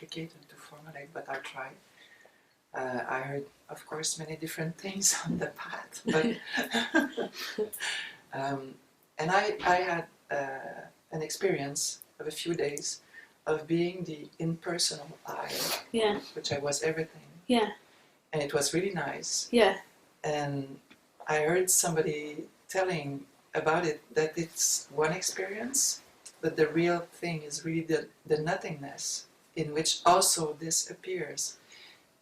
complicated to formulate, but I'll try. I heard, of course, many different things on the path, but and I had an experience of a few days of being the impersonal I, yeah, which I was everything, yeah, and it was really nice. yeah, And I heard somebody telling about it that it's one experience, but the real thing is really the nothingness in which also this appears.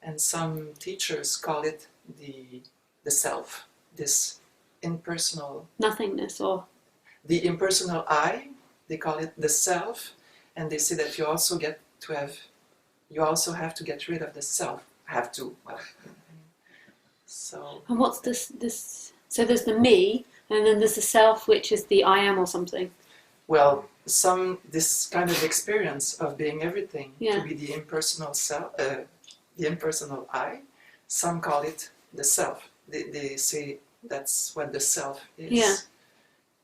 And some teachers call it the self, this impersonal... nothingness, or... The impersonal I, they call it the self, and they say that you also have to get rid of the self. Have to, well, so... And what's this? So there's the me, and then there's the self, which is the I am or something. Well, this kind of experience of being everything, yeah. to be the impersonal self, the impersonal I, some call it the self. They say that's what the self is. Yeah.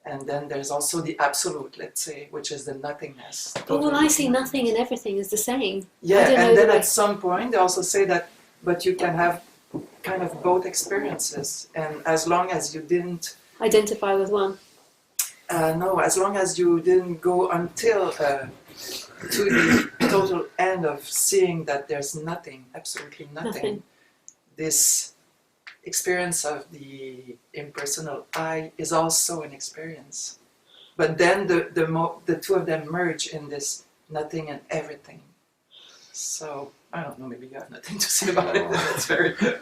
And then there's also the absolute, let's say, which is the nothingness. But well, I see nothing and everything is the same. Yeah, and then at some point they also say that, but you can have kind of both experiences, and as long as you didn't identify with one. No, as long as you didn't go until to the total end of seeing that there's nothing, absolutely nothing. This experience of the impersonal I is also an experience. But then the two of them merge in this nothing and everything. So, I don't know, maybe you have nothing to say about it. That's very good.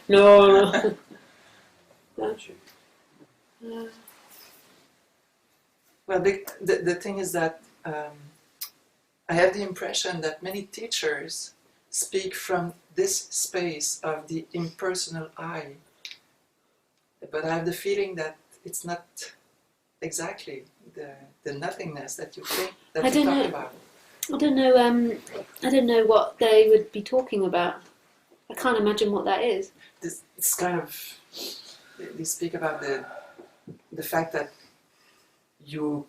No. Well, the thing is that I have the impression that many teachers speak from this space of the impersonal I, but I have the feeling that it's not exactly the nothingness that you think that you talk about. I don't know. I don't know what they would be talking about. I can't imagine what that is. It's kind of, they speak about the fact that you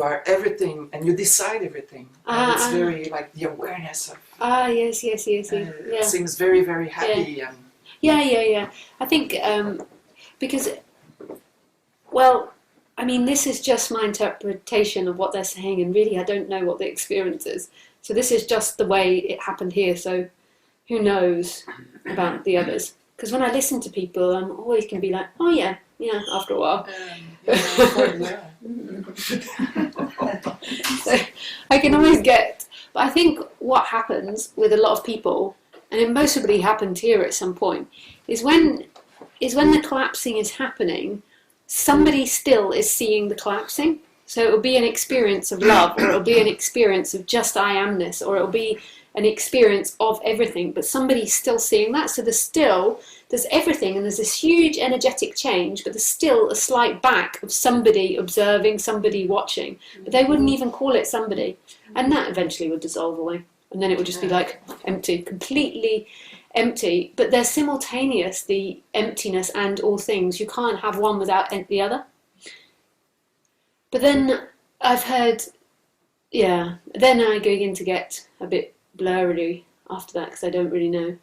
are everything and you decide everything. And it's very like the awareness of. Yes. It seems very, very happy. Yeah. Yeah. I think because, well, I mean, this is just my interpretation of what they're saying, and really I don't know what the experience is. So this is just the way it happened here, so who knows about the others? Because when I listen to people, I'm always can be like, oh yeah, after a while. So I can always get, but I think what happens with a lot of people, and it mostly happened here at some point, is when the collapsing is happening, somebody still is seeing the collapsing. So it'll be an experience of love, or it'll be an experience of just I amness, or it'll be an experience of everything, but somebody's still seeing that. So there's everything, and there's this huge energetic change, but there's still a slight back of somebody observing, somebody watching, but they wouldn't even call it somebody. And that eventually would dissolve away. And then it would just be like empty, completely empty. But they're simultaneous, the emptiness and all things. You can't have one without the other. But then I've heard, then I begin to get a bit blurry after that, because I don't really know.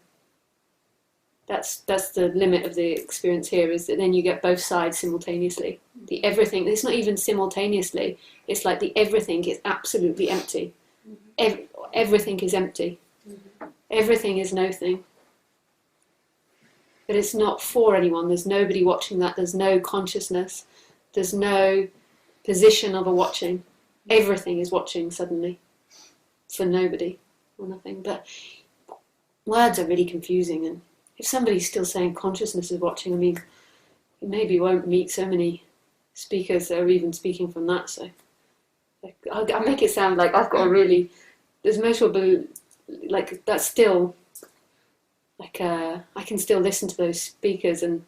That's the limit of the experience here, is that then you get both sides simultaneously. The everything, it's not even simultaneously, it's like the everything is absolutely empty. Everything is empty. Everything is no thing. But it's not for anyone, there's nobody watching that, there's no consciousness, there's no position of a watching. Everything is watching suddenly, for nobody or nothing. But words are really confusing, and if somebody's still saying consciousness is watching, I mean, you maybe won't meet so many speakers that are even speaking from that. So I make it sound like I've got a really, there's measurable, like that's still, like I can still listen to those speakers, and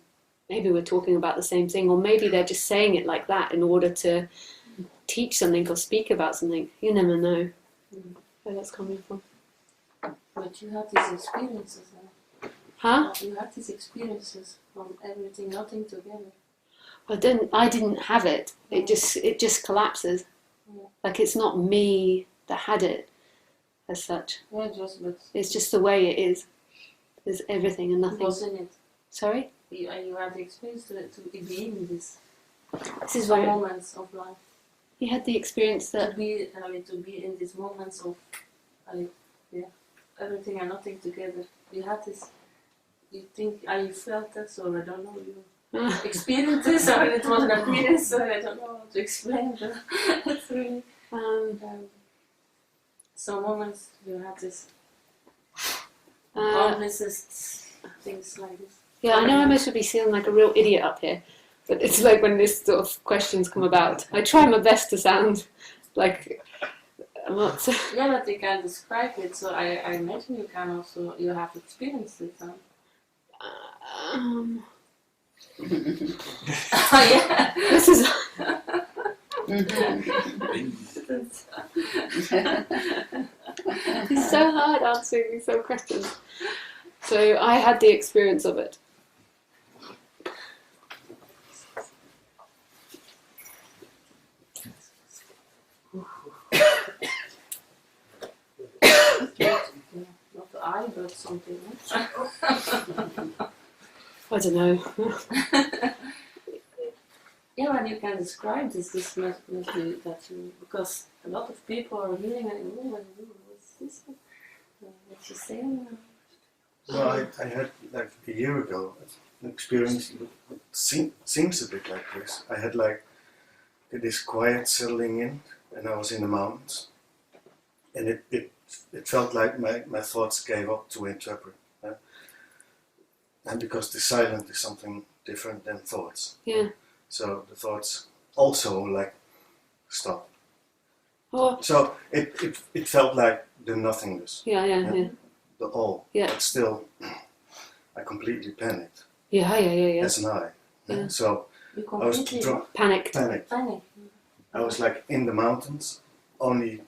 maybe we're talking about the same thing, or maybe they're just saying it like that in order to teach something or speak about something. You never know where that's coming from. But you have these experiences now. Huh? You have these experiences from everything, nothing together. I didn't have it. It just collapses. Yeah. Like it's not me that had it. as such. Yeah, just but It's just the way it is. There's everything and it nothing. was in it. Sorry? You had the experience to be in this This is where moments of life. you had the experience that... To be in these moments of, everything and nothing together. You had this. You think you felt that, or I don't know. You experienced this, or it was an appearance. Or I don't know how to explain. But it's really some moments you had this. Promises, things like this. Yeah, I know I must be feeling like a real idiot up here, but it's like when this sort of questions come about. I try my best to sound like I'm not. Yeah, but you can describe it, so I imagine you can also, you have experienced it. Yeah. This is. It's so hard answering these sort of questions. So I had the experience of it. Not the eye, but something else. I don't know. Yeah, when you can describe this must be that you, because a lot of people are hearing and what's this? What you saying? Well, I had like a year ago an experience that seems a bit like this. I had like this quiet settling in, and I was in the mountains, and it felt like my thoughts gave up to interpret. And because the silent is something different than thoughts. Yeah. So the thoughts also like stop. Oh. So it felt like the nothingness. Yeah. The all. Yeah. But still, I completely panicked. Yeah. As an I. Yeah. So You I was completely Panicked. panic. I was like in the mountains, only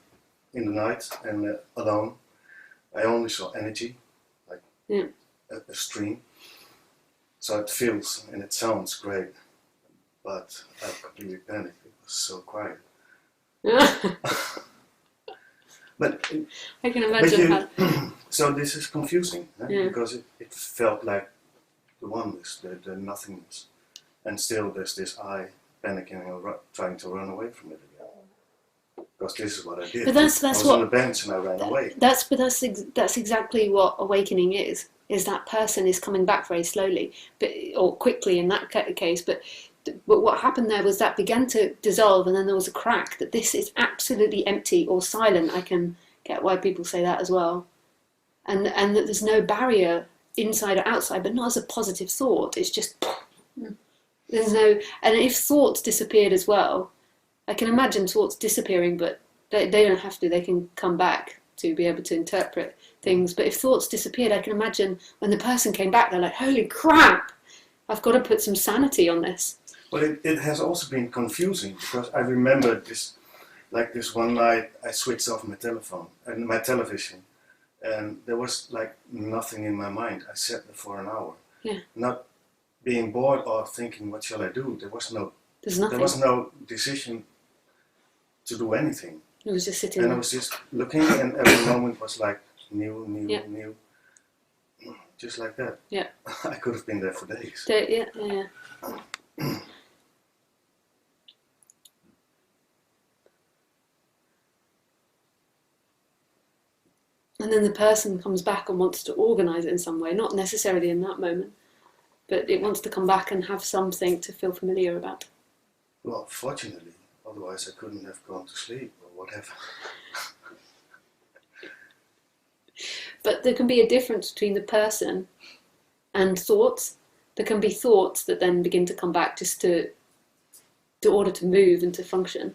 in the night and alone. I only saw energy, like a stream. So it feels and it sounds great, but I completely panicked. It was so quiet. But I can imagine how. so this is confusing Yeah. because it felt like the oneness, the nothingness, and still there's this I panicking and trying to run away from it again. Because this is what I did. But that's I was what on the bench and I ran away. That's exactly what awakening is. Is that person is coming back very slowly, or quickly in that case. But what happened there was that began to dissolve, and then there was a crack that this is absolutely empty or silent. I can get why people say that as well, and that there's no barrier inside or outside, but not as a positive thought. It's just there's no. And if thoughts disappeared as well, I can imagine thoughts disappearing, but they don't have to. They can come back to be able to interpret things. But if thoughts disappeared, I can imagine when the person came back, they're like, holy crap, I've got to put some sanity on this. But it has also been confusing because I remember this one night I switched off my telephone and my television, and there was like nothing in my mind. I sat there for an hour, not being bored or thinking what shall I do. There's nothing. There was no decision to do anything. It was just sitting and there. I was just looking, and every moment was like new, just like that. Yeah. I could have been there for days. Yeah. And then the person comes back and wants to organise it in some way, not necessarily in that moment, but it wants to come back and have something to feel familiar about. Well, fortunately, otherwise I couldn't have gone to sleep or whatever. But there can be a difference between the person and thoughts. There can be thoughts that then begin to come back just to order to move and to function.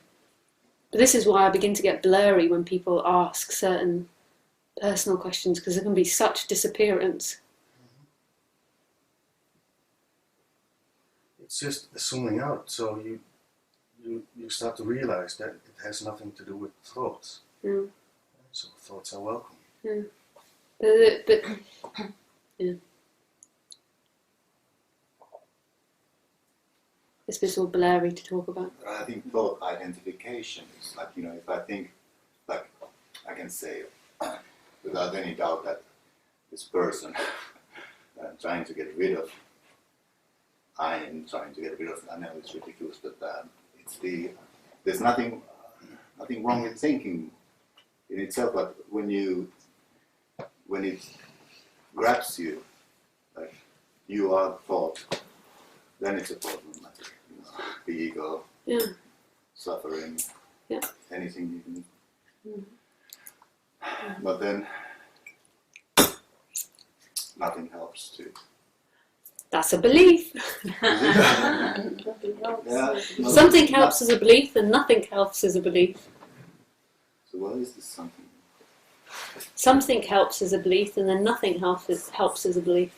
But this is why I begin to get blurry when people ask certain personal questions, because there can be such disappearance. It's just zooming out, so you start to realize that it has nothing to do with thoughts. So thoughts are welcome. But it's a bit all blurry to talk about. I think thought identification is like, if I think, like, I can say, without any doubt that this person I'm trying to get rid of, I am trying to get rid of. I know it's ridiculous, but there's nothing wrong with thinking in itself, but when it grabs you, like you are thought, then it's a problem. Like, the ego, suffering, anything you can. But then nothing helps too. That's a belief. Something helps as a belief, and nothing helps as a belief. So what is this something? Something helps as a belief, and then nothing helps as a belief.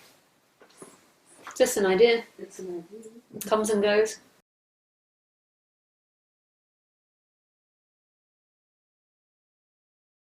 Just an idea. It's an idea. Comes and goes.